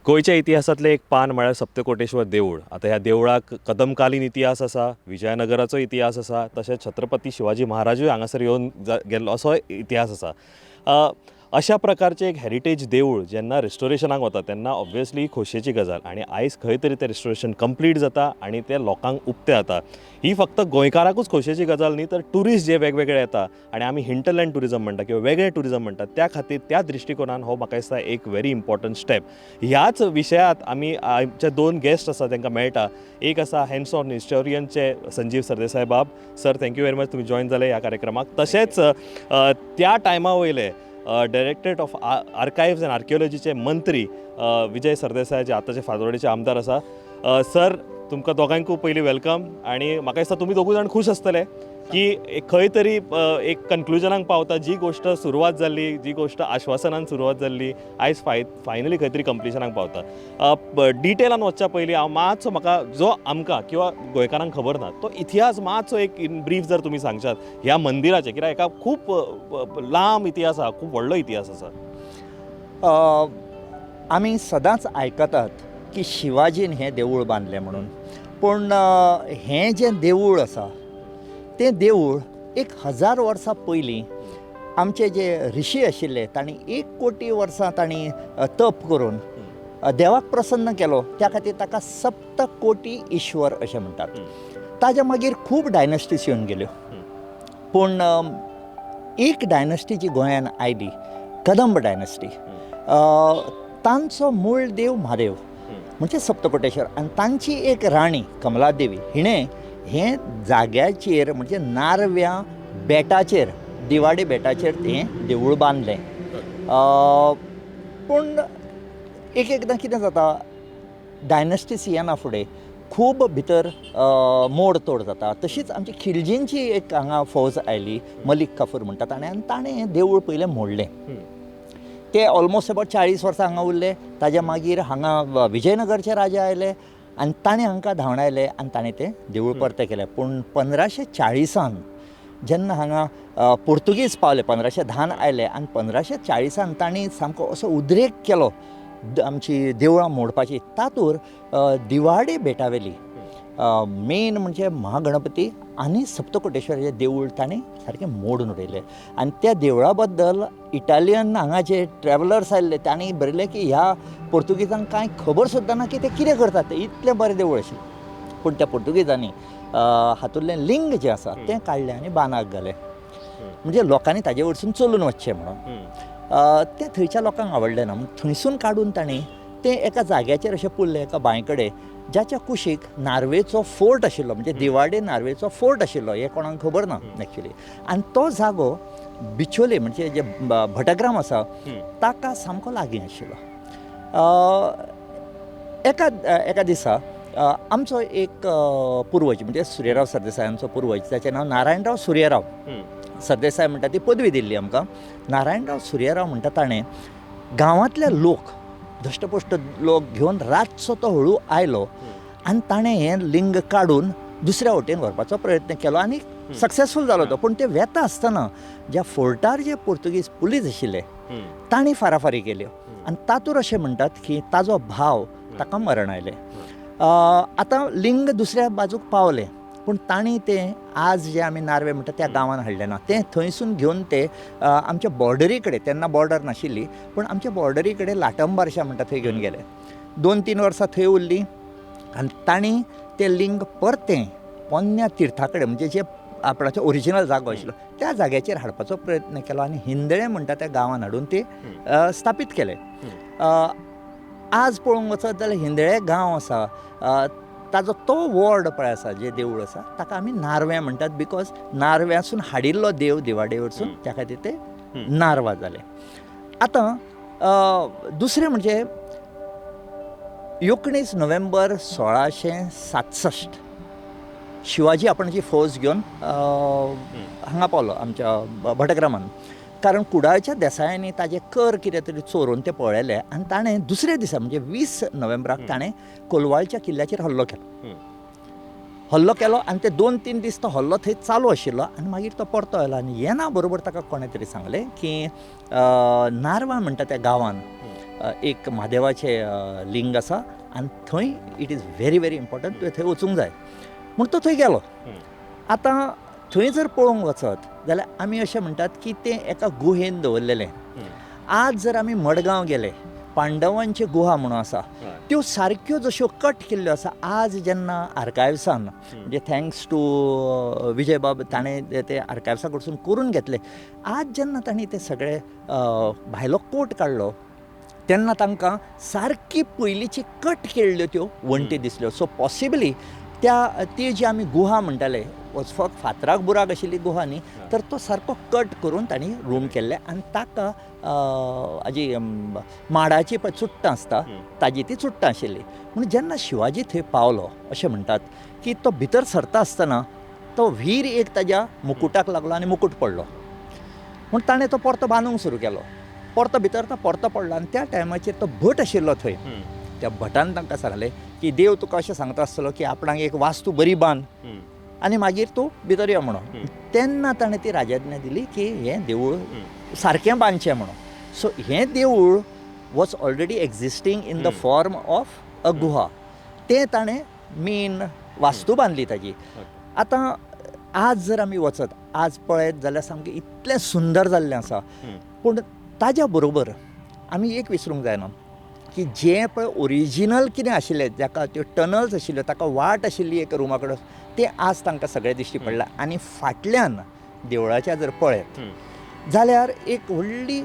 गोंयच्या इतिहासातले एक पान म्हळ्यार सप्तकोटेश्वर देवूळ. आता ह्या देवळाक कदमकालीन इतिहास आसा, विजयनगराचो इतिहास आसा, तशेंच छत्रपती शिवाजी महाराजूय हांगासर येवन गेल्लो असो इतिहास आसा. अशा प्रकारचे एक हेरिटेज देवूळ जेन्ना रिस्टोरेशनाक वता तेन्ना ऑब्वियसली खोशयेची गजाल आनी आयज खंय तरी तें रिस्टोरेशन कंप्लीट जाता आनी तें लोकांक उक्तें जाता. ही फक्त गोंयकाराकूच खोशयेची गजाल न्ही तर ट्युरिस्ट जे वेगवेगळे येता आनी आमी हिंटरलँड टुरिजम म्हणटा किंवा वेगळें टुरिजम म्हणटा त्या खातीर त्या दृश्टिकोनान हो म्हाका दिसता एक व्हेरी इम्पॉर्टंट स्टेप. ह्याच विशयांत आमी आमचे दोन गेस्ट आसा तांकां मेळटा. एक आसा हँड्स ऑन हिस्टोरियनचे संजीव सरदेसाय बाब. सर, थँक्यू व्हेरी मच तुम्ही जॉइन जाले ह्या कार्यक्रमाक. तशेंच त्या टायमा वयले डायरेक्टरेट ऑफ आर्कायव्ज अँड आर्किओलॉजीचे मंत्री विजय सरदेसाय जे आतांचे फातोर्डेचे आमदार आसा. सर, तुमकां दोगांयकूय पयलीं वेलकम. आनी म्हाका दिसता तुमी दोगूय जाण खूश आसतले की खंय तरी एक कन्क्लुजनाक पावता. जी गोश्ट सुरवात जाल्ली, जी गोश्ट आश्वासनान सुरवात जाल्ली, आयज फायनली खंय तरी कंप्लिशनाक पावता. डिटेलान वचच्या पयलीं हांव मातसो म्हाका जो आमकां किंवा गोंयकारांक खबर ना तो इतिहास मातसो एक इन ब्रीफ जर तुमी सांगशात ह्या मंदिराचे, कित्याक हेका खूब लांब इतिहास आसा, खूब व्हडलो इतिहास आसा. आमी सदांच आयकतात की शिवाजीन हें देवूळ बांदलें म्हणून, पूण हें जें देवूळ आसा तें देवूळ 1000 वर्सां पयलीं आमचे जे ऋषी आशिल्ले तांणी 1 कोटी वर्सां तांणी तप करून देवाक प्रसन्न केलो. त्या खातीर ताका सप्तकोटी ईश्वर अशें म्हणटात. ताज्या मागीर खूब डायनॅस्टीज येवन गेल्यो, पूण एक डायनॅस्टी जी गोंयांत आयली, कदंब डायनॅस्टी, तांचो मूळ देव म्हादेव म्हणजे सप्तकोटेश्वर, आनी तांची एक राणी कमलादेवी हिणें हें जाग्याचेर म्हणजे नारव्या बेटाचेर, दिवाडे बेटाचेर तें देवूळ बांदलें. पूण एकदां कितें जाता, डायनॅस्टीज येना फुडें खूब भितर मोड तोड जाता. तशीच आमची खिलजींची एक हांगा फौज आयली, मलीक काफूर म्हणटात, आनी ताणें देवूळ पयलें मोडलें. ते ऑलमोस्ट अबावट 40 वर्सां हांगा उरले. ताज्या मागीर हांगा विजयनगरचे राजा आयले आनी ताणें हांकां धांवडायलें आनी ताणें तें देवूळ परतें केलें. पूण 1540 जेन्ना हांगा पोर्तुगीज पावले, 1510 आयले आनी 1540 तांणी सामको असो उद्रेक केलो आमची देवळां मोडपाची. तातूंत दिवाडे बेटावेली मेन म्हणजे महागणपती आनी सप्तकोटेश्वराचें देवूळ ताणें सारकें मोडून उडयलें. आनी त्या देवळा बद्दल इटालियन हांगा जे ट्रॅव्हलर्स आयिल्ले तांणी बरयलें की ह्या पोर्तुगीजांक कांय खबर सुद्दां ना की ते कितें करतात. तें इतलें बरें देवूळ आशिल्लें. पूण त्या पोर्तुगीजांनी हातूंतलें लिंग जें आसा तें काडलें आनी बांदाक घालें, म्हणजे लोकांनी ताजे वरसून चलून वचचें म्हणून. तें थंयच्या लोकांक आवडलें ना, म्हणून थंयसून काडून ताणें तें एका जाग्याचेर अशें पुरलें, एका बांय कडेन, जाच्या कुशीक नार्वेचो फोर्ट आशिल्लो, म्हणजे दिवाडे नार्वेचो फोर्ट आशिल्लो. हें कोणाक खबर ना एक्चुली. आनी तो जागो बिचोले म्हणजे जे भटग्राम आसा ताका सामको लागीं आशिल्लो. एका दिसा आमचो एक पुर्वज म्हणजे सुर्यराव सरदेसायांचो पुर्वज, जाचें नांव नारायणराव सुर्यराव सरदेसाय म्हणटा, ती पदवी दिल्ली आमकां. नारायणराव सुर्यराव म्हणटा ताणें गांवांतले लोक, धष्टपुष्ट लोक घेवन रातचो तो हळू आयलो आनी ताणें हें लिंग काडून दुसऱ्या वटेन व्हरपाचो प्रयत्न केलो आनी सक्सेसफूल जालो तो. पूण ते वेता आसतना ज्या फोर्टार जे पोर्तुगीज पुलीस आशिल्ले तांणी फाराफारी केल्यो आनी तातूंत अशें म्हणटात की ताजो भाव ताका मरण आयलें. आतां लिंग दुसऱ्या बाजूक पावलें, पूण तांणी तें आज जे आमी नार्वे म्हणटा त्या गांवांत हाडलें ना. तें थंयसून घेवन ते आमच्या बॉर्डरी कडेन, तेन्ना बॉर्डर नाशिल्ली, पूण आमच्या बॉर्डरी कडेन लाटंबारशा म्हणटा थंय घेवन गेले. 2-3 वर्सां थंय उरलीं आनी तांणी तें लिंग परतें पोन्न्या तिर्था कडेन, म्हणजे जे आपणाचो ओरिजिनल जागो आशिल्लो त्या जाग्याचेर हाडपाचो प्रयत्न केलो आनी हिंदळे म्हणटा त्या गांवांत हाडून ते स्थापीत केलें. आज पळोवंक वचत जाल्यार हिंदळे गांव आसा, ताजो तो वॉर्ड पळय आसा, जे देवूळ आसा ताका आमी नारव्यां म्हणटात, बिकॉज नारव्यासून हाडिल्लो देव दिवाडे वरसून, त्या खातीर ते नारवा जालें. आतां दुसरें म्हणजे 19 नोव्हेंबर 1667 शिवाजी आपणाची फौज घेवन हांगा पावलो आमच्या भटग्रामान. कारण कुडाळच्या देसायांनी ताजे कर कितें तरी चोरून ते पळयले आनी ताणें दुसऱ्या दिसा म्हणजे 20 नोव्हेंबराक ताणें कोलवाळच्या किल्ल्याचेर हल्लो केलो आनी ते 2-3 दीस तो हल्लो थंय चालू आशिल्लो आनी मागीर तो परतो आयलो. आनी येना बरोबर ताका कोणें तरी सांगलें की नारवा म्हणटा त्या गांवांत एक महादेवाचें लिंग आसा आनी थंय it is very very important तुवें थंय वचूंक जाय म्हूण तो थंय गेलो. आतां थंय जर पळोवंक वचत जाल्यार आमी अशें म्हणटात की तें एका गुहेन दवरलेलें. आज जर आमी मडगांव गेले, पांडवांच्यो गुहा म्हणून आसा त्यो सारक्यो जश्यो कट केल्ल्यो आसा. आज जेन्ना आर्कायव्सान म्हणजे थँक्स टू विजय बाब ताणें ते आर्कायव्सा कडसून करून घेतले. आज जेन्ना तांणी ते सगळे भायलो कोट काडलो तेन्ना तांकां सारकी पयलींची कट केल्ल्यो त्यो वण्टी दिसल्यो. सो पॉसिबली ती जी आमी गुहा म्हणटाले फक्त फातराक बुराक आशिल्ली गुहा न्ही, तर तो सारको कट करून तांणी रूम केल्ले आनी ताका हाजी माडाची पळय चुट्टां आसता ताजी ती चुट्टां आशिल्ली. म्हणून जेन्ना शिवाजी थंय पावलो अशें म्हणटात की तो भितर सरता आसतना तो व्हीर एक ताज्या मुकुटाक लागलो आनी मुकुट पडलो. म्हूण ताणें तो परतो बांदूंक सुरू केलो. परतो भितर तो परतो पडलो आनी त्या टायमाचेर तो भट आशिल्लो थंय. त्या भटान तांकां सांगलें की देव तुका अशें सांगता आसतलो की आपणाक एक वास्तू बरी बांद आनी मागीर तूं भितर यो म्हणून. तेन्ना ताणें ती राजज्ञा दिली की हें देवूळ सारकें बांदचें म्हणून. सो हें देवूळ was already existing in the form of a गुहा. तें ताणें मेन वास्तू बांदली ताजी. आतां आज जर आमी वचत आज पळयत जाल्यार सामकें इतलें सुंदर जाल्लें आसा. पूण ताज्या बरोबर आमी एक विसरूंक जायना की जें पळय ओरिजिनल कितें आशिल्लें जाका त्यो टनल्स आशिल्ल्यो ताका वाट आशिल्ली एक रुमा कडेन तें आज तांकां सगळें दिश्टी पडलां. आनी फाटल्यान देवळाच्या जर पळयत जाल्यार एक व्हडली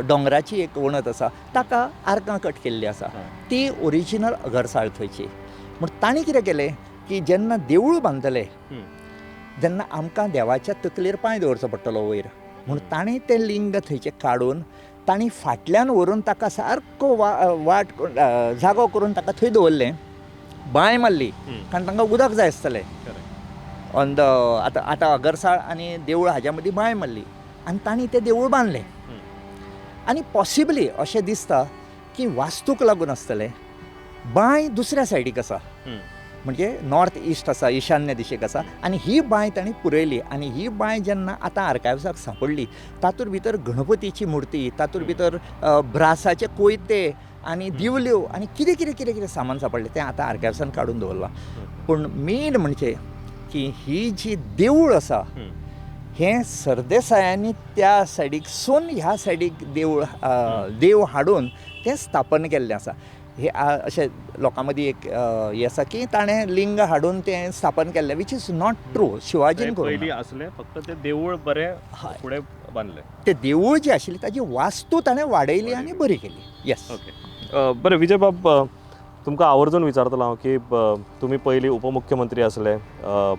दोंगराची एक वणत आसा ताका आर्कां कट केल्ली आसा. ती ओरिजिनल अगरसाळ थंयची. म्हूण तांणी कितें केलें की जेन्ना देवूळ बांदतले जेन्ना आमकां देवाच्या तकलेर पांय दवरचो पडटलो वयर म्हूण ताणें तें लिंग थंयचें काडून तांणी फाटल्यान व्हरून ताका सारको वाट जागो करून ताका थंय दवरलें. बांय मारली कारण तांकां उदक जाय आसतलें ऑन द आतां अगरसाळ आनी देवूळ हाज्या मदीं बांय मारली आनी तांणी तें देवूळ बांदलें. आनी पॉसिबली अशें दिसता की वास्तूक लागून आसतलें. बांय दुसऱ्या सायडीक आसा म्हणजे नॉर्थ इस्ट आसा ईशान्य दिशेक आसा आनी ही बांय तांणी पुरयली. आनी ही बांय जेन्ना आतां आर्कायव्साक सांपडली तातूंत भितर गणपतीची मुर्ती, तातूंत भितर ब्रासाचे कोयते आनी दिवल्यो आनी कितें कितें कितें कितें सामान सांपडलें तें आतां आर्कायव्सान काडून दवरलां. पूण मेन म्हणजे की ही जी देवूळ आसा हें सरदेसायांनी त्या सायडीक सून ह्या सायडीक देव हाडून तें स्थापन केल्लें आसा. हे अशें लोकां मदीं एक हें आसा की ताणें लिंग हाडून तें स्थापन केल्लें वीच इज नॉट ट्रू. शिवाजीन पयलीं आसलें फक्त तें देवूळ बरें फुडें बांदलें. तें देवूळ जें आशिल्लें ताजी वास्तू ताणें वाडयली आनी बरी केली. येस. ओके बरें विजय बाब तुमकां आवर्जून विचारतलो हांव की तुमी पयलीं उपमुख्यमंत्री आसले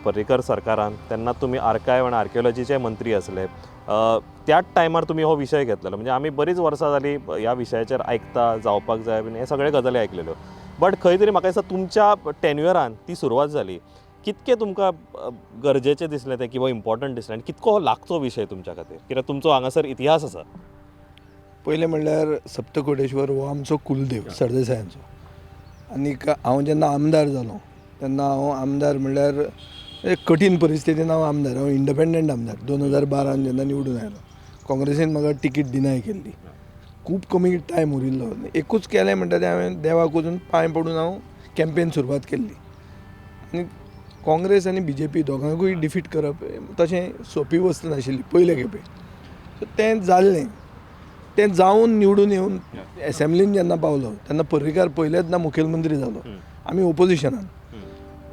पर्रीकर सरकारान तेन्ना तुमी आर्कायव आनी आर्किओलॉजीचे मंत्री आसले. त्याच टायमार तुमी हो विशय घेतलेलो म्हणजे आमी बरीच वर्सां जालीं ह्या विशयाचेर आयकता जावपाक जाय बीन हे सगळे गजाली आयकलेल्यो. बट खंय तरी म्हाका दिसता तुमच्या टेन्युअरान ती सुरवात जाली. कितकें तुमकां गरजेचें दिसलें तें किंवा इम्पॉर्टंट दिसलें आनी कितको हो लागचो विशय तुमच्या खातीर कित्याक तुमचो हांगासर इतिहास आसा. पयलें म्हणल्यार सप्तकोटेश्वर हो आमचो कुलदेव सरदेसायांचो. आनीक हांव जेन्ना आमदार जालो तेन्ना हांव आमदार म्हणल्यार कठीण परिस्थितीन हांव इंडिपेंडंट आमदार 2012 जेन्ना निवडून आयलो. काँग्रेसीन म्हाका तिकीट डिनाय केल्ली. खूब कमी टायम उरिल्लो. एकूच केलें म्हणटा तें हांवें देवाक वचून पांय पडून हांव कॅम्पेन सुरवात केल्ली. आनी काँग्रेस आनी BJP दोगांकूय डिफीट करप तशें सोंपी वस्त नाशिल्ली पयले खेपे. सो तें जाल्लें. तें जावन निवडून येवन एसेंब्लीन जेन्ना पावलो तेन्ना पर्रीकार पयलेचदा मुखेलमंत्री जालो. आमी ओपोजिशनान.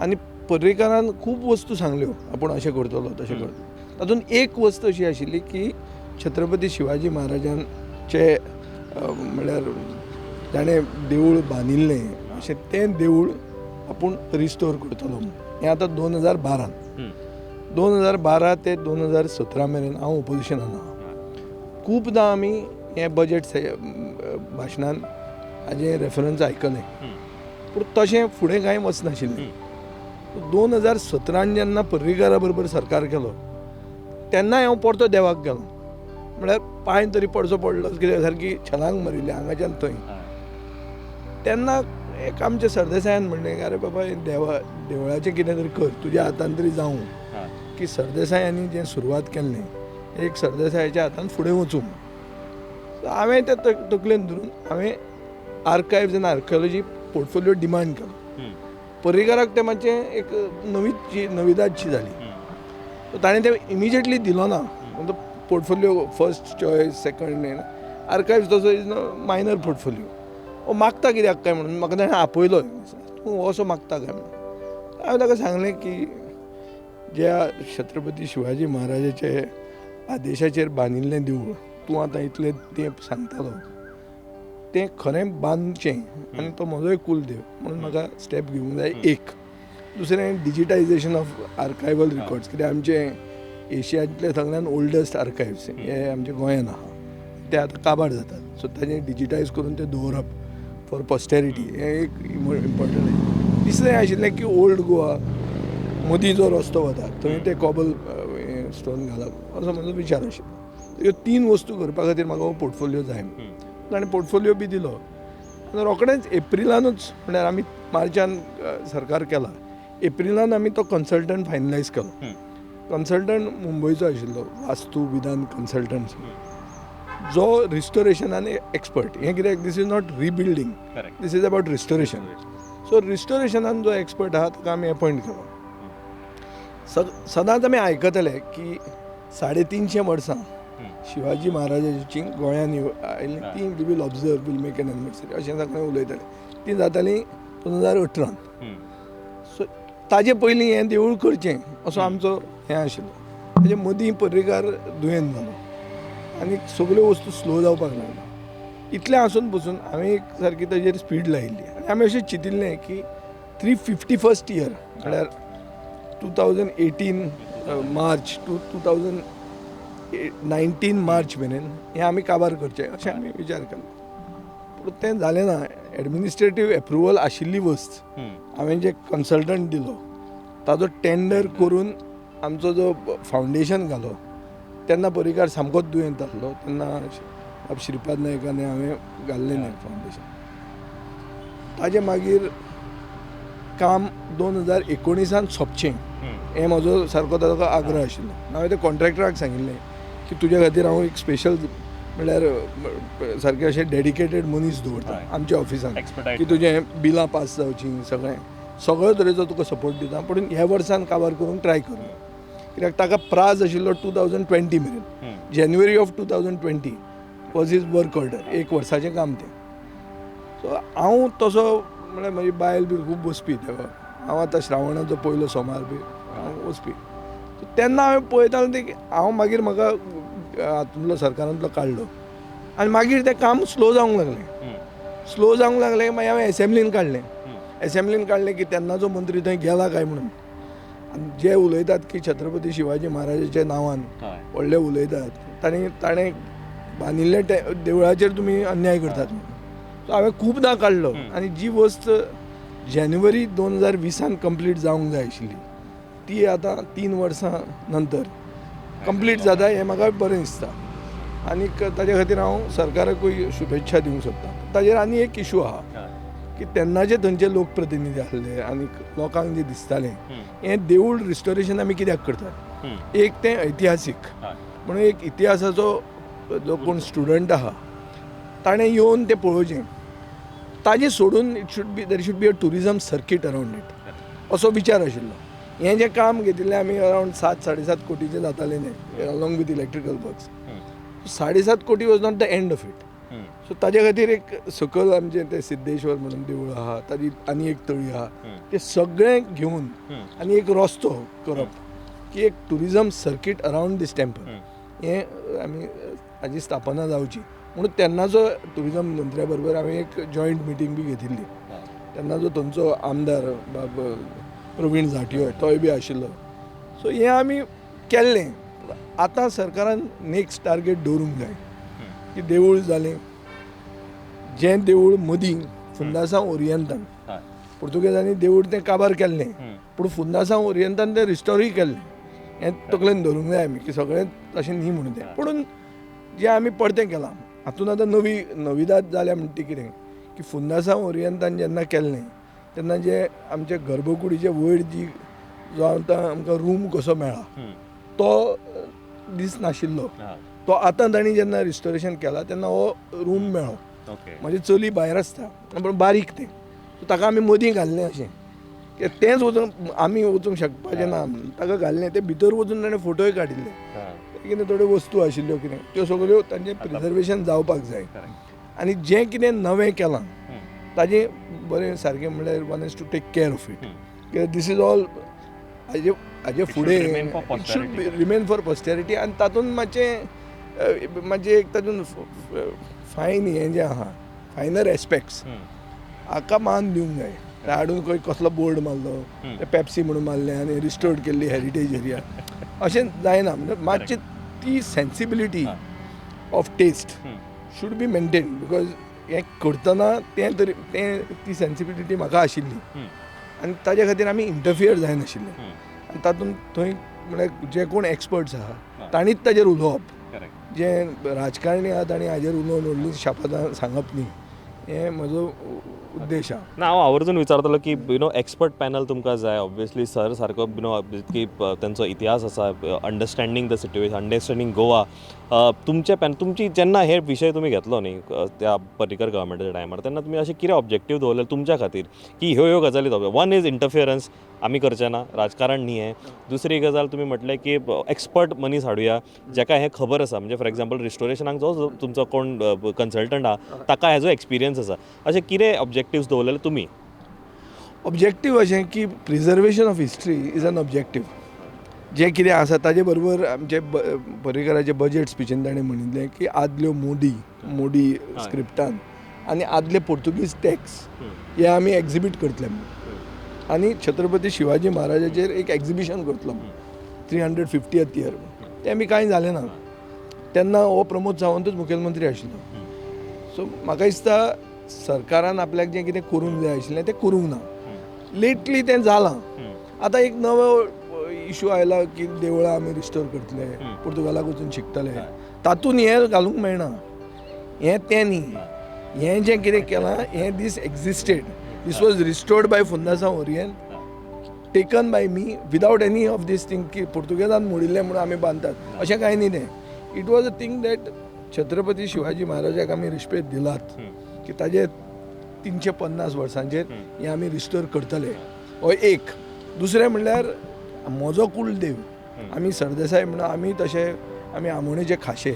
आनी पर्रीकारान खूब वस्तू सांगल्यो आपूण अशें करतलो तशें करतलो. तातूंत एक वस्त अशी आशिल्ली की छत्रपती शिवाजी महाराजांचे म्हणल्यार ताणें देवूळ बांदिल्लें अशें तें देवूळ आपूण रिस्टोर करतलो. हें आतां 2012. 2012 ते 2017 मेरेन हांव ओपोजिशनान आहा. खुबदां आमी हें बजेट भाशणान हाजें रेफरन्स आयकलें पूण तशें फुडें कांय वचनाशिल्लें. 2017 जेन्ना पर्रीकारा बरोबर सरकार केलो तेन्नाय हांव परतो देवाक गेलो. म्हळ्यार पांय तरी पडचो पडलो कित्याक सारकी छलांग मारिल्ली हांगाच्यान थंय. तेन्ना एक आमच्या सरदेसायान म्हणलें अरे बाबा देवळाचें कितें तरी कर तुज्या हातान तरी जावं की सरदेसायांनी जें सुरवात केल्लें एक सरदेसायाच्या हातान फुडें वचूं. हांवें तें तकलेन धरून हांवें आर्कायव्ज एंड आर्किओलॉजी पोर्टफोलिओ डिमांड केलो. पर्रीकाराक तें मातशें एक नविदादशी जाली. सो ताणें तें इमिजिएटली दिलो ना. पोर्टफोलिओ फर्स्ट चॉयस सेकंड आर्कायव्ज तसो इज मायनर पोर्टफोलिओ. हो मागता कित्याक काय म्हणून म्हाका ताणें आपयलो. तूं हो असो मागता काय म्हणून. हांवें ताका सांगलें की ज्या छत्रपती शिवाजी महाराजाचे आदेशाचेर बांदिल्लें देवूळ तूं आतां इतलें तें सांगतालो तें खरें बांदचें आनी तो म्हजोय कुलदेव म्हणून म्हाका स्टेप घेवंक जाय. एक दुसरें डिजिटायजेशन ऑफ आर्कायवल रिकॉर्ड्स कित्याक आमचे एशियांतले सगळ्यान ओल्डस्ट आर्कायव्स हे आमच्या गोंयांत आहा. ते आतां काबार जातात. सो ताजें डिजिटायज करून तें दवरप फॉर पॉस्टेरिटी हें एक इम्पॉर्टंट. तिसरें आशिल्लें की ओल्ड गोवा मदीं जो रस्तो वता थंय ते कॉबल स्टोन घालप असो म्हजो विचार आशिल्लो. ह्यो 3 वस्तू करपा खातीर म्हाका हो पोर्टफोलिओ जाय. ताणें पोर्टफोलिओ बी दिलो. रोखडेंच एप्रिलानूच म्हळ्यार आमी मार्चान सरकार केला. एप्रिलान आमी तो कन्सल्टंट फायनलायज केलो. कन्सल्टंट मुंबयचो आशिल्लो वास्तू विधान कन्सल्टंट जो रिस्टोरेशनान एक्सपर्ट. हें कित्याक this is not rebuilding this is about restoration. So रिस्टोरेशनान जो एक्सपर्ट आहा ताका आमी अपॉयंट केलो. सदांच आमी आयकतले की 350 वर्सां शिवाजी महाराजाची गोंयांत आयिल्ली ती we will observe will make an anniversary अशें सगळें उलयताले. ती जाताली 2018. सो ताजे पयलीं हें देवूळ करचें असो आमचो हें आशिल्लो. ताजे मदीं पर्रीकार दुयेंत जालो आनी सगल्यो वस्तू स्लो जावपाक लागल्यो. इतलें आसून पसून हांवें एक सारकी ताजेर स्पीड लायिल्ली आनी आमी अशें चिंतिल्लें की 351st इयर म्हळ्यार 2018 मार्च टू 2019 मार्च मेरेन हें आमी काबार करचें अशें आमी विचार केलो. पूण तें जालें ना. एडमिनिस्ट्रेटीव एप्रुवल आशिल्ली वस्त हांवें जे कन्सल्टंट दिलो ताजो टेंडर करून आमचो जो फावंडेशन घालो तेन्ना पर्रीकार सामकोच दुयेंत आसलो. तेन्ना श्रीपाद नायकान हांवें घाल्लें न्ही फावंडेशन. ताजे मागीर काम 2019 सोंपचें हें म्हजो सारको ताजो आग्रह आशिल्लो. हांवें त्या कॉन्ट्रॅक्टराक सांगिल्लें की तुज्या खातीर हांव एक स्पेशल म्हळ्यार सारकें अशें डेडिकेटेड मनीस दवरता आमच्या ऑफिसान की तुजें बिलां पास जावचीं सगळ्यो तरेचो तुका सपोर्ट दिता. पूण ह्या वर्सान काबार करूंक ट्राय कर कित्याक ताका प्राज आशिल्लो 2020 मेरेन. जानेवारी of 2020 was his work order. 1 वर्साचें काम तें. सो हांव तसो म्हळ्यार म्हजी बायल बी खूब वचपी तेका. हांव आतां श्रावणाचो पयलो सोमार बी हांव वचपी. तेन्ना हांवें पळयतालो तें हांव मागीर म्हाका हातूंतलो सरकारांतलो काडलो आनी मागीर तें काम स्लो जावंक लागलें. मागीर हांवें एसेंब्लीन काडलें की तेन्नाचो मंत्री थंय गेला काय म्हणून. आनी जे उलयतात की छत्रपती शिवाजी महाराजाच्या नांवान व्हडले उलयतात ताणें बांदिल्ल्या देवळाचेर तुमी अन्याय करतात म्हणून. सो हांवें खुबदां काडलो आनी जी वस्त जानेवारी 2020 कंप्लीट जावंक जाय आशिल्ली ती आतां 3 वर्सां नंतर कंप्लीट जाता हें म्हाका बरें दिसता. आनी ताजे खातीर हांव सरकाराकूय शुभेच्छा दिवंक सोदतां. ताजेर आनी एक इशू आहा की तेन्नाचे थंयचे लोकप्रतिनिधी आसले आनी लोकांक जें दिसतालें हें देवूळ रिस्टोरेशन आमी कित्याक करतात. एक तें ऐतिहासीक म्हणून एक इतिहासाचो जो कोण स्टुडंट आहा ताणें येवन तें पळोवचें. ताजें सोडून देर should be a tourism circuit around it असो विचार आशिल्लो. हें जें काम घेतिल्लें आमी अरावंड 7-7.5 कोटीचें जातालें न्ही अलॉंग विथ इलेक्ट्रिकल वर्क्स. 7.5 कोटी was not the end of it. So ताजे खातीर एक सकयल आमचें तें सिद्धेश्वर म्हणून देवूळ आहा ताजी आनी एक तळी आहा तें सगळें घेवन आनी एक रस्तो करप की एक टुरिजम सर्कीट अरावंड दीस टेंपल हें आमी हाजी स्थापना जावची म्हणून तेन्नाचो टुरिजम मंत्र्या बरोबर हांवें एक जॉयंट मिटींग बी घेतिल्ली. तेन्नाचो थंयचो आमदार प्रवीण झांटयो तोय बी आशिल्लो. सो हें आमी केल्लें. आतां सरकारान नेक्स्ट टार्गेट दवरूंक जाय की देवूळ जालें. जें देवूळ मदीं फुंदासां ओरियंतान पुर्तुगेजांनी देवूळ तें काबार केल्लें पूण फुंदासां ओरियंतान तें रिस्टोरूय केल्लें. हें तकलेन धरूंक जाय आमी की सगळें तशें न्ही म्हणून तें. पूण जें आमी परतें केलां हातूंत आतां नविदाद जाल्या म्हणटा ती कितें की फुंदासां ओरियंतान जेन्ना केल्लें तेन्ना जे आमचे गर्भकुडीचे वयर जो आतां आमकां रूम कसो मेळ्ळा तो दीस नाशिल्लो. तो आतां तांणी जेन्ना रिस्टोरेशन केला तेन्ना हो रूम मेळ्ळो. ओके म्हजी चली भायर आसता पण बारीक तें, सो ताका आमी मदीं घाल्लें अशें की तेंच वचून आमी वचूंक शकपाचें ना म्हणून ताका घाल्लें. ते भितर वचून ताणें फोटोय काडिल्ले, कितें थोड्यो वस्तू आशिल्ल्यो कितें त्यो सगळ्यो तांचें प्रिजर्वेशन जावपाक जाय. आनी जें कितें नवें केलां ताजें बरें सारकें म्हणल्यार one has to take care of it. कित्याक दीस इज ऑल हाजे फुडें remain for it should remain for posterity. आनी तातूंत मातशें एक तातूंत फायन हें जें आहा फायनर एस्पेक्ट्स हाका मान दिवंक जाय. हाडून खंय कसलो बोर्ड मारलो, ते पेप्सी म्हणून मारलें आनी रिस्टोर्ड केल्ली हेरिटेज एरिया, अशें जायना. म्हणजे मातशी ती sensibility of taste should be maintain. Because हें करतना ती सेन्सिबिलिटी म्हाका आशिल्ली आनी ताजे खातीर आमी इंटरफियर जायनाशिल्ले. आनी तातूंत थंय म्हळ्यार जे कोण एक्सपर्ट्स आहा तांणीच ताजेर उलोवप. जे राजकारणी आहा तांणी हाजेर उलोवन व्हडलीं शापादां सांगप न्ही, हें म्हजो उद्देश आहा. ना हांव आवर्जून विचारतलो की एक्सपर्ट पॅनल तुमकां जाय. ऑब्वियसली सर सारको की तांचो इतिहास आसा, understanding the situation, understanding Goa. तुमची जेन्ना हे विशय तुमी घेतलो न्ही त्या पर्टिक्युलर गव्हर्मेंटाच्या टायमार, तेन्ना तुमी अशें कितें ऑब्जेक्टीव दवरलें तुमच्या खातीर की ह्यो गजाली वन इज इंटरफियरन्स, आमी करचें ना, राजकारण न्ही हें. दुसरी गजाल तुमी म्हटलें की एक्सपर्ट मनीस हाडुया जाका हें खबर आसा. म्हणजे फॉर एक्झाम्पल रिस्टोरेशनाक जो तुमचो कोण कन्सल्टंट आहा ताका हेजो एक्सपिरियन्स आसा. अशें कितें ऑब्जेक्टिव्स दवरलेले तुमी? ऑब्जेक्टीव अशें की preservation of history is an objective. जें कितें आसा ताजे बरोबर आमचे पर्रीकराचे बजेट स्पिचीन ताणें म्हणिल्लें की आदल्यो मोडी स्क्रिप्टान आनी आदले पोर्तुगीज टॅक्स्ट हे आमी एक्झिबीट करतले. आनी छत्रपती शिवाजी महाराजाचेर एक एक्झिबिशन करतलो 350th इयर. तें आमी कांय जालें ना. तेन्ना हो प्रमोद सावंतूच मुखेलमंत्री आशिल्लो. सो म्हाका दिसता सरकारान आपल्याक जें कितें करूंक जाय आशिल्लें तें करूंक ना. लेटली तें जालां. आतां एक नवो इशू आयला की देवळां आमी रिस्टोर करतले, पुर्तुगालाक वचून शिकतले. तातूंत हें घालूंक मेळना. हें तें न्ही. हें जें कितें केलां हें this existed. This was restored by फुन्नासांव ओरियन, taken by me without any of this thing की पुर्तुगेजान मोडिल्लें म्हणून आमी बांदतात अशें कांय न्ही तें. It was a thing that Chhatrapati Shivaji महाराजाक आमी रिस्पेद दिलात की ताजे 350 वर्सांचेर हें आमी रिस्टोर करतले. हो एक. दुसरें म्हणल्यार म्हजो कुलदेव आमी सरदेसाय म्हणून आमी तशे आमी आमोणेचे खाशे,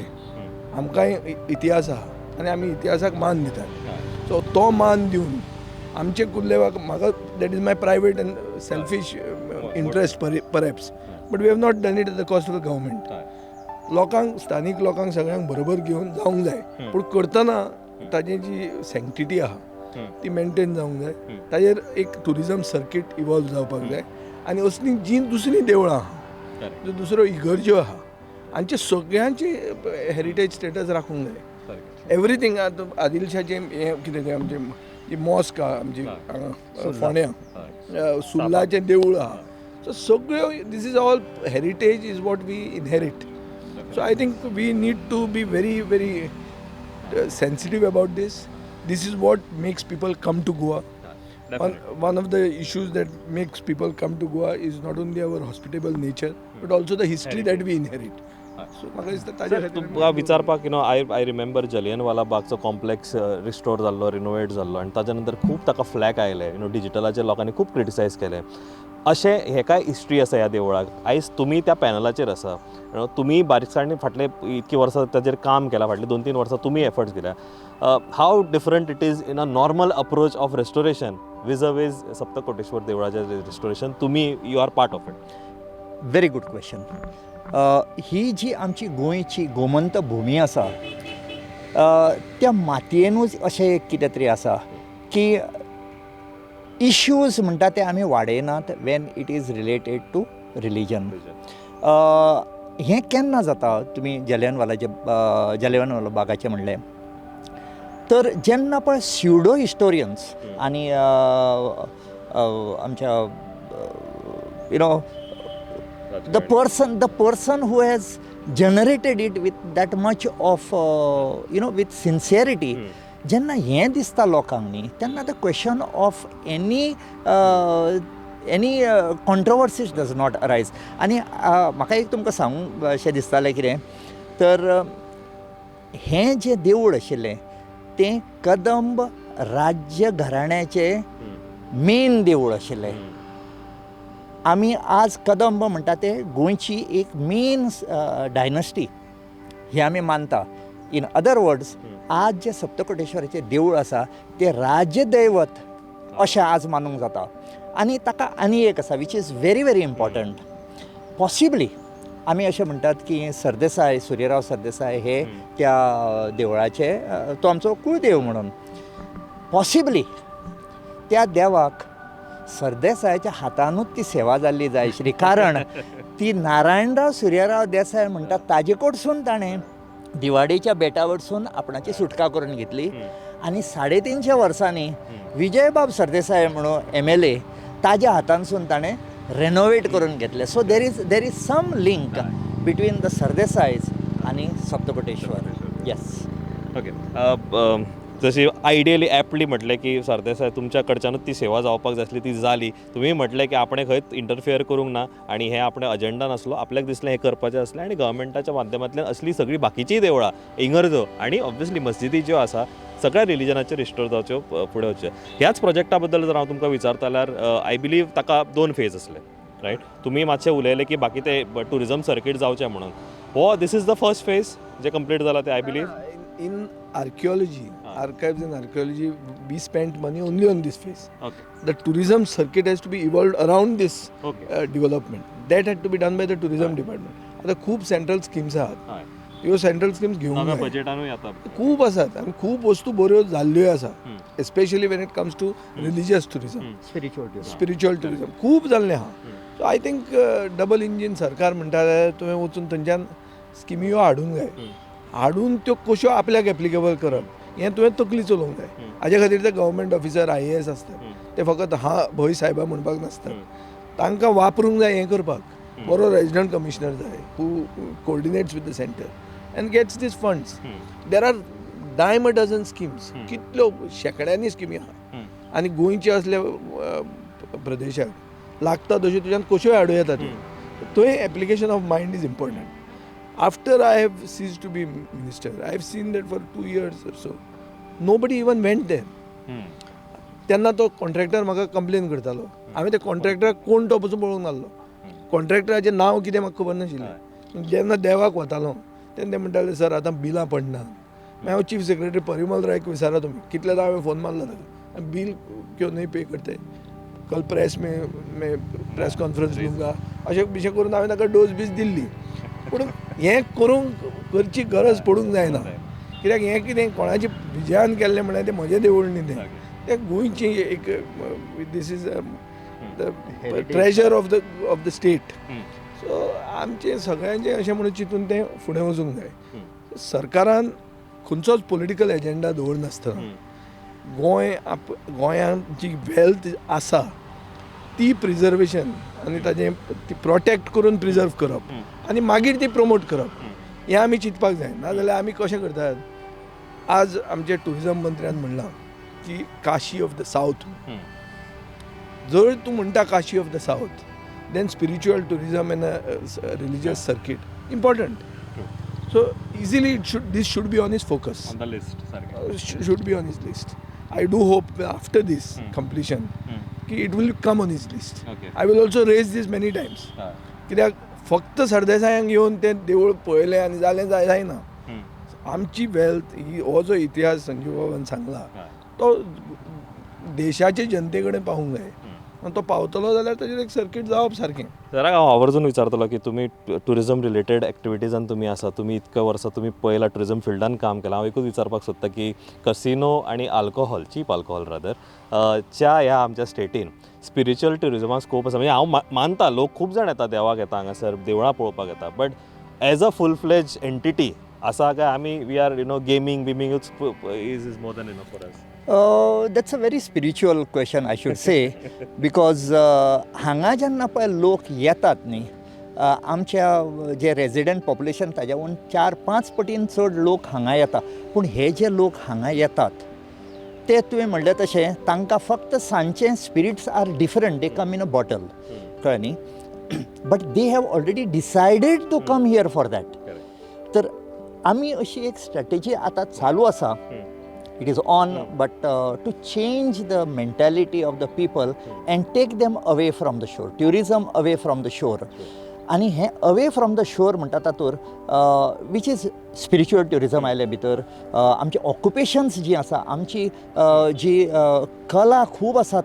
आमकांय इतिहास आहा आनी आमी इतिहासाक मान दितात. सो तो मान दिवन आमचे कुलदेवाक म्हाका that is my private and selfish interest perhaps, but we have not done it at the cost of the government. लोकांक स्थानीक लोकांक सगळ्यांक बरोबर घेवन जावंक जाय, पूण करतना ताजी जी सँक्टिटी आहा ती मेंटेन जावंक जाय. ताजेर एक टुरिजम सर्कीट इवॉल्व जावपाक जाय. आनी असली जी दुसरीं देवळां आहा, जो दुसरो इगर्ज्यो आहा, हांचे सगळ्यांची हेरिटेज स्टेटस राखूंक जाय. एवरीथींग. आतां आदिलशाचें हें कितें तें आमचें जी मॉस्क आहा आमची हांगा फोंड्या, सुर्लाचें देवूळ आहा. सो सगळ्यो this is all heritage is what we inherit. So I think we need to be very very sensitive about this. This is what makes people come to Goa. One of the issues that makes people come to Goa is not only our hospitable nature, but also the history that we inherit. So, म्हाका दिसता ताजे खातीर तुका विचारपाक I remember Jallianwala बागचो complex restore जाल्लो, renovate जाल्लो आनी ताच्या नंतर खूब ताका फ्लॅक आयले. डिजिटलाचेर लोकांनी खूब क्रिटिसायज केलें. अशें हें काय हिस्ट्री आसा ह्या देवळाक. आयज तुमी त्या पॅनलाचेर आसा. तुमी बारीकसाणी फाटले इतकीं वर्सां ताजेर काम केलां, फाटलीं 2-3 वर्सां तुमी एफर्ट्स दिल्या. How different it is in a normal approach of restoration vis a vis Saptakoteshwar देवळाचें रेस्टोरेशन? तुमी you are part of it. Very good question. ही जी आमची गोंयची गोमंत भुमी आसा त्या मातयेनूच अशें कितें तरी आसा की इश्यूज म्हणटा ते आमी वाडयनात when it is related to religion. हें केन्ना जाता? तुमी जलियनवाला बागाचें म्हणलें तर जेन्ना पळय स्युडो हिस्टोरियन्स आनी आमच्या the person who has generated it with that much of with sincerity, जेन्ना हें दिसता लोकांक न्ही तेन्ना the question of any controversies does not arise. आनी म्हाका एक तुमकां सांगूंक अशें दिसतालें कितें तर हें जें देवूळ आशिल्लें तें कदंब राज्य घराण्याचें मेन देवूळ आशिल्लें. आमी आज कदंब म्हणटा ते गोंयची एक मेन डायनस्टी ही आमी मानता. इन अदर वर्ड्स आज जे सप्तकोटेश्वराचें देवूळ आसा तें राज्यदैवत अशें आज मानूंक जाता. आनी ताका आनी एक आसा which is very very important. Possibly आमी अशें म्हणटात की सरदेसाय, सूर्यराव सरदेसाय हे त्या देवळाचे तो आमचो कुळदेव म्हणून. पॉसिबली त्या देवाक सरदेसायाच्या हातानूच ती सेवा जाल्ली जाय आशिल्ली. कारण ती नारायणराव सूर्यराव देसाय म्हणटात ताजे कडसून ताणें दिवाडेच्या बेटा वरसून आपणाची सुटका करून घेतली. आनी 350 वर्सांनी विजयबाब सरदेसाय म्हणून MLA ताज्या हातानसून ताणें रेनोवेट करून घेतले. So there is some link between the Sardesais आनी सप्तकोटेश्वर. येस. ओके. जशी आयडियली ॲप्टली म्हटलें की सरदेसाय तुमच्या कडच्यानूच ती सेवा जावपाक जाय आसली ती जाली. तुमी म्हटलें की आपणें खंयच इंटरफियर करूंक ना आनी हें आपणें अजेंडा नासलो. आपल्याक दिसलें हें करपाचें आसलें आनी गव्हर्मेंटाच्या माध्यमांतल्यान असली सगळीं बाकीचीं देवळां, इगर्जो आनी ऑब्वियसली मस्जिदी ज्यो आसा सगळ्या रिलिजनाचे रिस्टोर जावच्यो, फुडें वचच्यो. ह्याच प्रोजेक्टा बद्दल जर हांव तुमकां विचारता जाल्यार आय बिलीव ताका 2 फेज आसले, रायट? तुमी मातशें उलयलें की बाकी ते टुरिजम सर्कीट जावचें म्हणून. हो this is the first phase जे कंप्लीट जाला ते I believe. In archaeology, archives and archaeology, we spent money only on this phase. Okay. The tourism circuit has to be evolved around this Okay. development. That had to be done by the tourism department. आता खूप central schemes आहात. हय. ह्यो central schemes घेवंक नव्या जाय. बजेटानूय येता. खूप आसात आनी खूप वस्तू बऱ्यो जाल्ल्यो आसा. Especially when it comes to religious tourism, spiritual tourism खूप जाल्लें आहा. So I think double engine सरकार म्हणटा जाल्यार तुवें वचून थंयच्यान स्किमी ह्यो हाडूंक जाय. हाडून त्यो कश्यो आपल्याक एप्लिकेबल करप हें तुवें तकली चलोवंक जाय. हाजे खातीर ते गव्हर्मेंट ऑफिसर IAS आसतात, ते फकत भंय सायबा म्हणपाक नासतात. तांकां वापरूंक जाय हें करपाक. बरो रेजिडंट कमिशनर जाय who coordinates with the centre and gets this funds. There are dime a dozen schemes. कितल्यो शेकड्यांनी स्किमी आहा आनी गोंयचे असल्या प्रदेशाक लागता तश्यो तुज्यान कश्योय हाडूं येता त्यो. थंय application of mind is important. After I have ceased to be minister, I have seen that for 2 years or so, nobody even went there. तेन्ना तो कॉन्ट्रॅक्टर म्हाका कंप्लेन करतालो. हांवें त्या कॉन्ट्रॅक्टराक कोण तो पसून पळोवंक नासलो. कॉन्ट्रॅक्टराचें नांव कितें म्हाका खबर नाशिल्लें. जेन्ना देवाक वतालो तेन्ना ते म्हणटाले सर आतां बिलां पडना. मागीर हांव चीफ सेक्रेटरी परिमल रायक विचारा तुमी कितलेदा हांवें फोन मारलो ताका, बिल क्यों नहीं पे करते, कल प्रेस में प्रेस कॉन्फरन्स लूंगा अशें बिशें करून हांवें ताका डोस बीस दिल्ली. पूण हें करची गरज पडूंक जायना. कित्याक हें कितें कोणाची विजयान केल्लें म्हणल्यार तें म्हजें देवूळ न्ही तें गोंयची एक this is the treasure of the state. So आमचें सगळ्यांचें अशें म्हणून चिंतून तें फुडें वचूंक जाय. सरकारान खंयचोच पॉलिटिकल एजेंडा दवरनासतना गोंयांत जी वेल्थ आसा ती प्रिजर्वेशन आनी ताजें ती प्रोटेक्ट करून प्रिजर्व करप आनी मागीर ती प्रमोट करप हें आमी चिंतपाक जाय. नाजाल्यार आमी कशें करतात. आज आमचे टुरिजम मंत्र्यान म्हणलां की काशी ऑफ द सावथ. जर तूं म्हणटा Kashi of the south then spiritual tourism and religious circuit important. So easily this should be on his focus, on the list should be on his list. I do hope after this completion it will come on his list. Okay. I will also raise this many times. कित्याक फक्त सरदेसायांक येवन तें देवूळ पळयलें आनी जालें जायना. आमची वेल्थ ही हो जो इतिहास संजीव बाबान सांगला तो देशाचे जनते कडेन पावूंक जाय. आनी तो पावतलो जाल्यार ताजेर एक सर्कीट जावप सारकें. जरा हांव आवर्जून विचारतलो की तुमी टुरिजम रिलेटेड एक्टिविटीजान तुमी आसा, तुमी इतक्या वर्सां तुमी पळयलां टुरिजम फिल्डान काम केलां. हांव एकूच विचारपाक सोदता की कसिनो आनी आल्कोहॉल, चीप आल्कोहॉल रादर, च्या ह्या आमच्या स्टेटीन स्पिरिच्युअल टुरिजमाक स्कोप आसा. म्हणजे हांव मानता लोक खूब जाण येता देवाक येता हांगासर, देवळां पळोवपाक येता, बट एज अ फूल फ्लेज एंटिटी आसा काय आमी we are gaming is more than enough for us? That's a very spiritual question, I should say, because हांगा जेन्ना पळय लोक येतात न्ही, आमच्या जे रेजिडेंट पॉप्युलेशन ताज्याहून 4-5 पटीन चड लोक हांगा येता. पूण हे जे लोक हांगा येतात ते तुवें म्हणलें तशें तांकां फक्त सांजचे spirits are different, they come in a bottle, कळ्ळें न्ही. But they have already decided to come here for that. तर आमी अशी एक स्ट्रॅटेजी आतां चालू आसा. It is on, but to change the mentality of the people and take them away from the shore, tourism away from the shore. आणि हे away from the shore म्हणटा तातूर वीच इज स्पिरिच्युअल ट्युरिजम आयले भितर. आमचे ऑक्युपेशन्स जी आसा, आमची जी कला खूब आसात,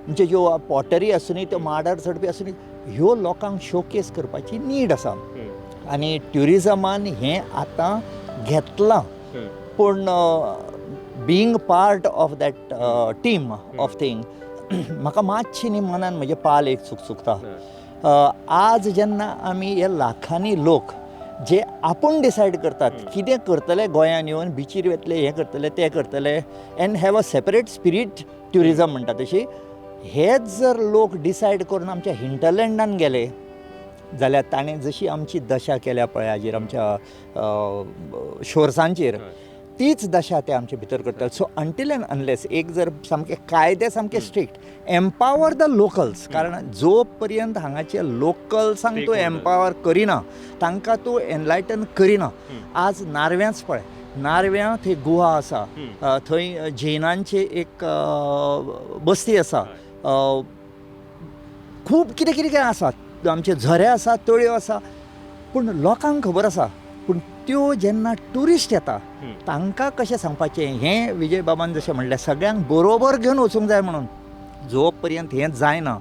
म्हणजे ज्यो पॉटरी आसूं त्यो माडार चडपी आसूं ह्यो लोकांक शोकेस करपाची नीड आसा. आनी ट्युरिजमान हें आतां घेतलां. पूण being part of that team of thing म्हाका मातशी न्ही मनान म्हजे पाल एक चुकता. आज जेन्ना आमी हे लाखांनी लोक जे आपूण डिसायड करतात कितें करतले गोंयान येवन बिचीर वतले, हें करतले, तें करतले, end have a separate spirit tourism म्हणटा तशी, हेच जर लोक डिसायड करून आमच्या हिंटरलँडान गेले जाल्यार ताणें जशी आमची दशा केल्या पळय हाजेर आमच्या शोर्सांचेर, तीच दशा ते आमचे भितर करतले. सो अंटील अँड अनलेस एक जर सामके कायदे सामके स्ट्रिक्ट एम्पावर द लोकल्स, कारण जो पर्यंत हांगाचे लोकल्सांक तूं एम्पावर करिना, तांकां तूं एनलायटन करिना. आज नारव्याच पळय, नारव्यां थंय गुहा आसा, थंय जैनांचे एक बस्ती आसा, खूब कितें कितें आसा, आमचे झरे आसा, तळयो आसा, पूण लोकांक खबर आसा. पूण त्यो जेन्ना ट्युरिस्ट येता तांकां कशें सांगपाचें, हें विजय बाबान जशें म्हणलें सगळ्यांक बरोबर घेवन वचूंक जाय म्हणून. जो पर्यंत हें जायना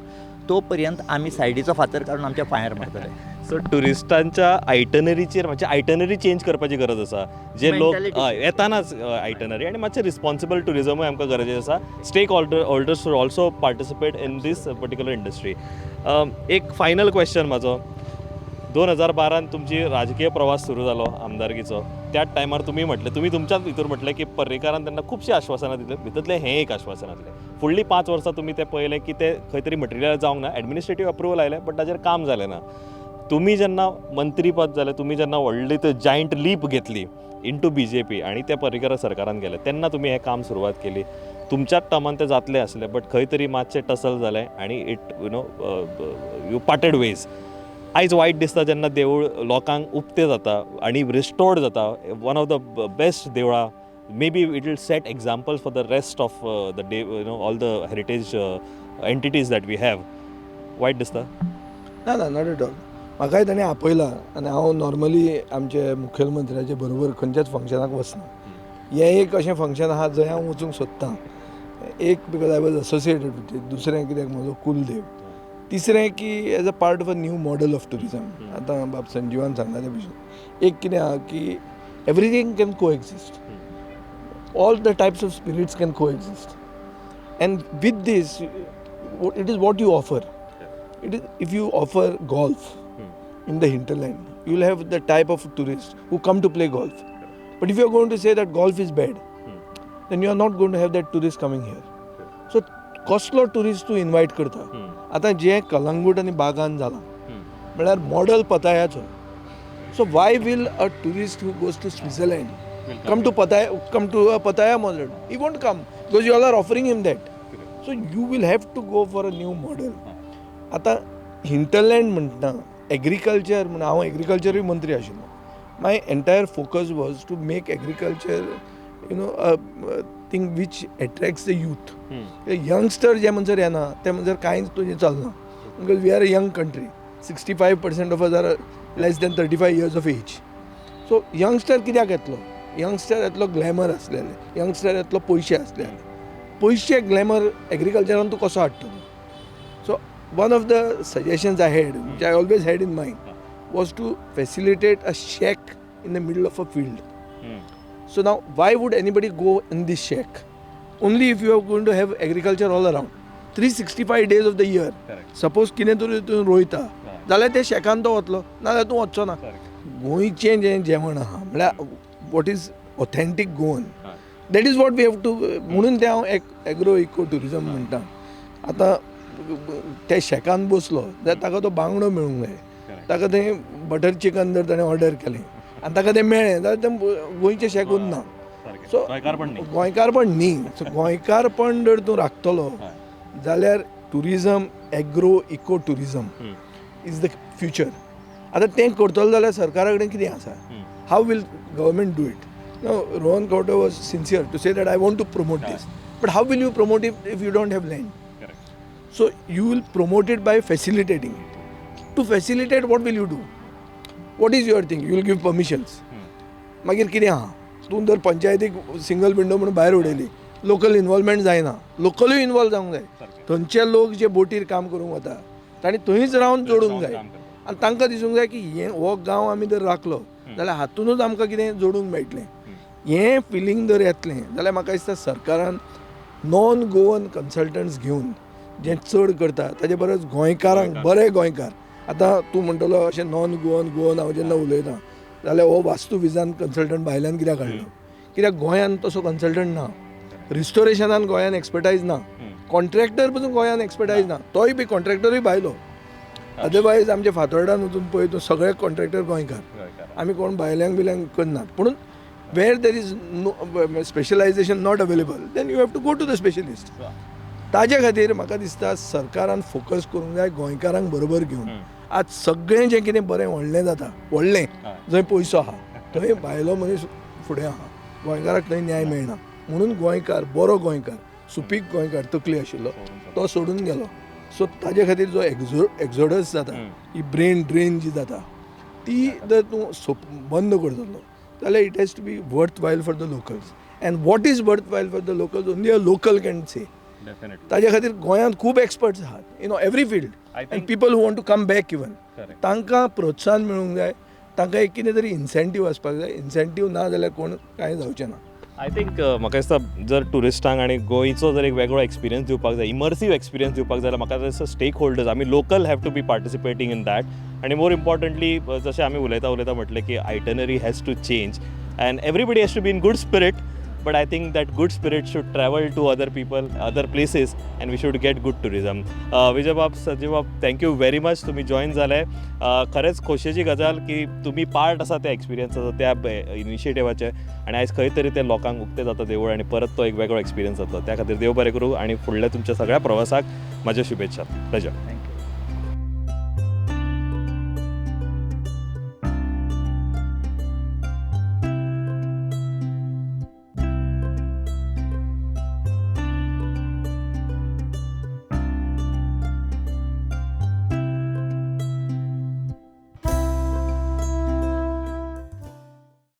तो पर्यंत आमी सायडीचो फातर काडून आमच्या पांयार मारतले. सो ट्युरिस्टांच्या आयटनरीचेर मातशें आयटनरी चेंज करपाची गरज आसा. जे लोक येतानाच आयटनरी आनी मातशें रिस्पॉन्सिबल ट्युरिजमूय आमकां गरजेचें आसा. Stakeholders should also participate in this particular industry. एक फायनल क्वेश्चन म्हाजो. 2012 तुमची राजकीय प्रवास सुरू जालो आमदारकीचो. त्याच टायमार तुमी म्हटलें, तुमी तुमच्याच भितर म्हटलें की पर्रेकारान तेन्ना खुबशीं आश्वासनां दिलें, भितरलें हें एक आश्वासन आसलें. फुडलीं 5 वर्सां तुमी तें पळयलें की तें खंय तरी मटेरियल जावंक ना, एडमिनिस्ट्रेटीव अप्रुवल आयलें बट ताचेर काम जालें ना. तुमी जेन्ना मंत्री पद जालें, तुमी जेन्ना व्हडली तो जायंट लीप घेतली इंटू BJP आनी त्या पर्रेकार सरकारान गेले, तेन्ना तुमी हें काम सुरवात केली. तुमच्याच टर्मान तें जातलें आसलें बट खंय तरी मातशें टसल जालें आनी इट यू पार्टेड वेज. आयज वायट दिसता जेन्ना देवूळ लोकांक उक्तें जाता आनी रिस्टोर्ड जाता. वन ऑफ द बेस्ट देवळां, may be it will set example for the rest of the day, all the heritage entities that we have. वायट दिसता? ना ना, नॉट एट ऑल. म्हाकाय ताणें आपयलां आनी हांव नॉर्मली आमचे मुखेलमंत्र्याचे बरोबर खंयच्याच फंक्शनाक वचना. हें एक अशें फंक्शन आहा जंय हांव वचूंक सोदतां. एक because I was associated with it, दुसरें कित्याक म्हजो कुलदेव, तिसरें की as a part of a new model of tourism. आतां बाब संजीवान सांगला त्या भशेन एक कितें आहा की everything can coexist, all the types of spirits can coexist, and with this it is what you offer. It is, if you offer golf in the hinterland, you will have the type of tourists who come to play golf. But if you are going to say that golf is bad, then you are not going to have that tourist coming here. So कसलो tourist तूं invite करता. आतां जें कलंगूट आनी बागान जालां म्हळ्यार model पतायाचो. So why will a tourist who goes to Switzerland come to a Pattaya model? He won't come because you all are offering him that. So you will have to go for a new model. आतां hinterland म्हणटा agriculture म्हण, हांव एग्रीकल्चरूय मंत्री आशिल्लो. My entire focus was to make agriculture thing which attracts the youth. Youngster जे म्हणसर येना ते म्हणसर कांयच तुजें चलना, because we are a young country. 65% of us are less than 35 years of age. So youngster कित्याक येतलो? यंगस्टर येतलो ग्लॅमर आसलेले, यंगस्टर येतलो पयशे आसलेले. पयशे ग्लॅमर एग्रीकल्चरान तूं कसो हाडटलो? So one of the suggestions I had, which I always had in mind, was to facilitate a shack in the middle of a field. So now, why would anybody go in this shack? Only if you are going to have agriculture all around. 365 days of the year. Suppose कितें तरी तूं रोयता जाल्यार ते शेकान तो वतलो, नाजाल्यार तूं वचचो ना. गोंयचें जें जेवण आहा म्हळ्यार what is authentic Goan, that is what we have to. म्हणून तें हांव एग्रो इको ट्युरिजम म्हणटा. आतां ते शेकान बसलो जाल्यार ताका तो बांगडो मेळूंक जाय. ताका थंय बटर चिकन जर ताणें ऑर्डर केलें आनी ताका तें मेळ्ळें जाल्यार तें गोंयचें शेक उरना. सो गोंयकारपण न्ही. सो गोंयकारपण जर तूं राखतलो जाल्यार tourism, agro eco tourism is the future. आतां तें करतलो जाल्यार सरकारा कडेन कितें आसा? how will government do it? No, Rohan Khawte was sincere to say that I want to promote this. But how will you promote it if you don't have land? Correct. So you will promote it by facilitating it. To facilitate, what will you do? What is your thing? You will give permissions. मागीर कितें आहा तूं जर पंचायतीक single window म्हणून भायर उडयली local involvement जायना लोकलूय इन्वॉल्व जावंक जाय थंयचे लोक जे बोटीर काम करूंक वता तांणी थंयच रावन जोडूंक जाय आनी तांकां दिसूंक जाय की हें हो गांव आमी जर राखलो जाल्यार हातूनच आमकां कितें जोडूंक मेळटलें हें फिलींग जर येतलें जाल्यार म्हाका दिसता सरकारान नॉन गोवन कन्सल्टंट्स घेवन जें चड करता ताचे परस गोंयकारांक बरे गोंयकार आतां तूं म्हणटलो अशें नॉन गोवन हांव जेन्ना उलयतां जाल्यार हो वास्तू विजान कन्सल्टंट भायल्यान कित्याक हाडलो कित्याक गोंयान तसो कन्सल्टंट ना रिस्टोरेशनान गोंयान एक्सपर्टायज ना कॉन्ट्रॅक्टर पसून गोंयान एक्सपर्टायज ना तोय बी कॉन्ट्रॅक्टरूय भायलो अदरवायज आमच्या फातोर्डान वचून पळय तूं सगळे कॉन्ट्रॅक्टर गोंयकार आमी कोण भायल्यांक करनात पूण where there is no specialization not available then you have to go to the specialist ताजे खातीर म्हाका दिसता सरकारान फोकस करूंक जाय गोंयकारांक बरोबर घेवन आज सगळें जें कितें बरें व्हडलें जाता व्हडलें जंय पयसो आहा थंय भायलो मनीस फुडें आहा गोंयकाराक थंय न्याय मेळना म्हणून गोंयकार बरो गोंयकार सुपीक गोंयकार तकली आशिल्लो तो सोडून गेलो सो ताजे खातीर जो एक्झोडस जाता ही ब्रेन ड्रेन जी जाता ती जर तूं बंद करतलो जाल्यार it has to be worth while for the locals and what is worth while for the locals only a local can say ताजे खातीर गोंयांत खूब एक्सपर्ट्स आहात in every field and people who want to come back even तांकां प्रोत्साहन मेळूंक जाय तांकां एक कितें तरी इन्सेंटीव आसपाक जाय इन्सेंटीव ना जाल्यार कोण कांय जावचें ना आय थिंक म्हाका दिसता जर टुरिस्टांक आनी गोंयचो जर एक वेगळो एक्सपिरियन्स दिवपाक जाय इमर्सीव एक्सपिरियन्स दिवपाक जाय म्हाका दिसता स्टेक होल्डर्स आमी local have to be participating in that आनी मोर इम्पॉर्टंटली जशें आमी उलयता म्हटलें की itinerary has to change and everybody has to be in good spirit but I think that good spirit should travel to other people, other places, and we should get good tourism. विजय बाब संजय बाब thank you very much तुम्ही join झाले खरेंच खोशयेची गजाल की तुम्ही part आसा त्या एक्सपिरियन्साचो त्या इनिशिएटिवाचे आणि आयज खंय तरी ते लोकांक उक्तें जाता देवूळ आणि परत तो एक वेगळो एक्सपिरियन्स जातलो त्या खातीर देव बरें करूं आणि फुडल्या तुमच्या सगळ्या प्रवासाक म्हाज्यो शुभेच्छा प्लेजर